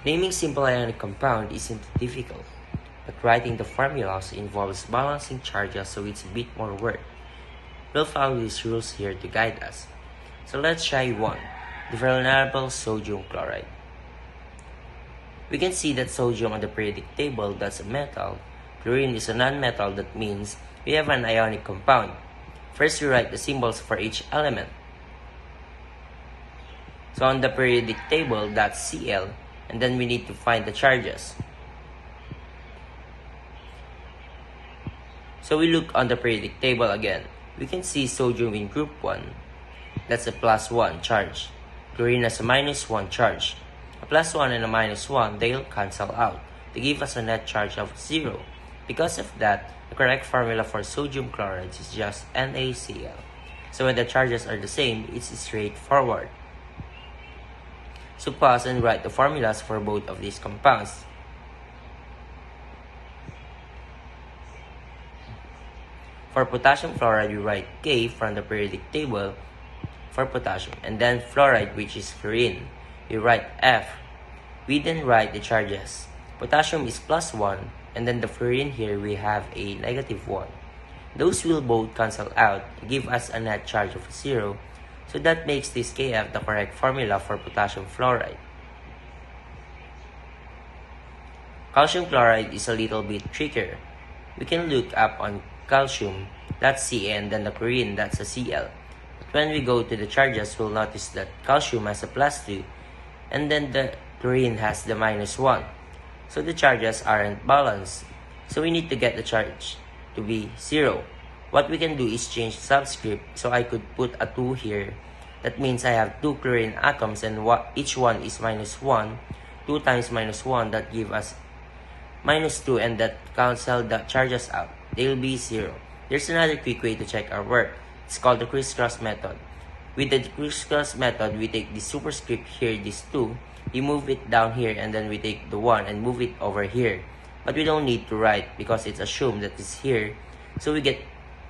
Naming simple ionic compound isn't difficult, but writing the formulas involves balancing charges, so it's a bit more work. We'll follow these rules here to guide us. So let's try one, the vulnerable sodium chloride. We can see that sodium on the periodic table, that's a metal. Chlorine is a non-metal, that means we have an ionic compound. First, we write the symbols for each element. So on the periodic table, that's Cl, and then we need to find the charges. So we look on the periodic table again. We can see sodium in group 1, that's a +1 charge. Chlorine has a -1 charge. A +1 and a -1, they'll cancel out to give us a net charge of 0. Because of that, the correct formula for sodium chloride is just NaCl. So when the charges are the same, it's straightforward. So pause and write the formulas for both of these compounds. For potassium fluoride, we write K from the periodic table for potassium, and then fluoride, which is fluorine, we write F. We then write the charges. Potassium is +1, and then the fluorine here we have a -1. Those will both cancel out to give us a net charge of 0, so that makes this Kf the correct formula for potassium fluoride. Calcium chloride is a little bit trickier. We can look up on calcium, that's Ca, and then the chlorine, that's a Cl. But when we go to the charges, we'll notice that calcium has a +2, and then the chlorine has the -1. So the charges aren't balanced. So we need to get the charge to be 0. What we can do is change subscript, so I could put a 2 here. That means I have 2 chlorine atoms, and each one is -1. 2 times -1, that give us -2, and that cancel the charges out. They'll be 0. There's another quick way to check our work. It's called the crisscross method. With the crisscross method, we take the superscript here, this 2, we move it down here, and then we take the 1 and move it over here. But we don't need to write because it's assumed that it's here, so we get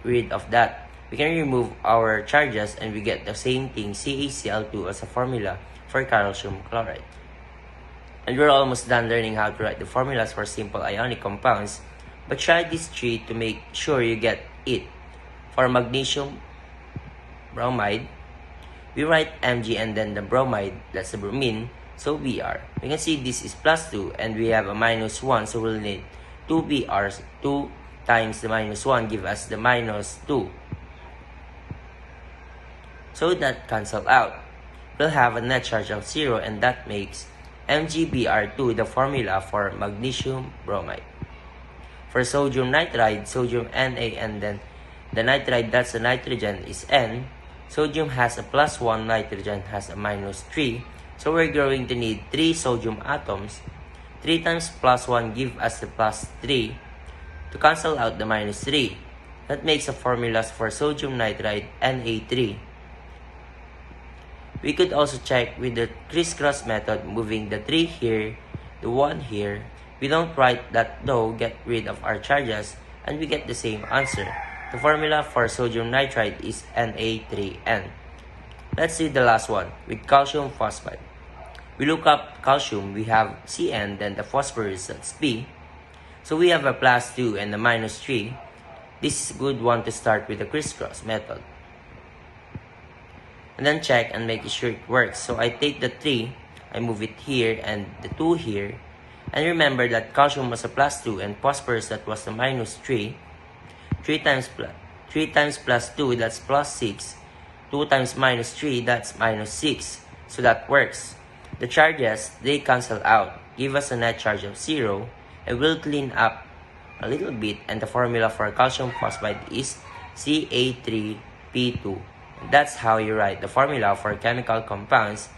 rid of that. We can remove our charges and we get the same thing, CaCl2, as a formula for calcium chloride. And we're almost done learning how to write the formulas for simple ionic compounds, but try these 3 to make sure you get it. For magnesium bromide, we write Mg, and then the bromide, that's the bromine, so Br. We can see this is +2, and we have a -1, so we'll need 2 Brs. 2 times the -1 give us the -2. So that cancel out. We'll have a net charge of 0, and that makes MgBr2 the formula for magnesium bromide. For sodium nitride, sodium Na, and then the nitride, that's the nitrogen, is N. Sodium has a +1, nitrogen has a -3. So we're going to need 3 sodium atoms. 3 times +1 give us the +3 to cancel out the -3. That makes a formulas for sodium nitride Na3. We could also check with the crisscross method, moving the 3 here, the 1 here. We don't write that though, get rid of our charges, and we get the same answer. The formula for sodium nitride is Na3N. Let's see the last one, with calcium phosphide. We look up calcium, we have Cn, then the phosphorus, that's P. So we have a +2 and a -3. This is a good one to start with the crisscross method. And then check and make sure it works. So I take the 3, I move it here, and the 2 here. And remember that calcium was a +2, and phosphorus, that was the -3. 3 times +2, that's +6. 2 times -3, that's -6. So that works. The charges, they cancel out, give us a net charge of 0, and we'll clean up a little bit, and the formula for calcium phosphide is Ca3P2. That's how you write the formula for chemical compounds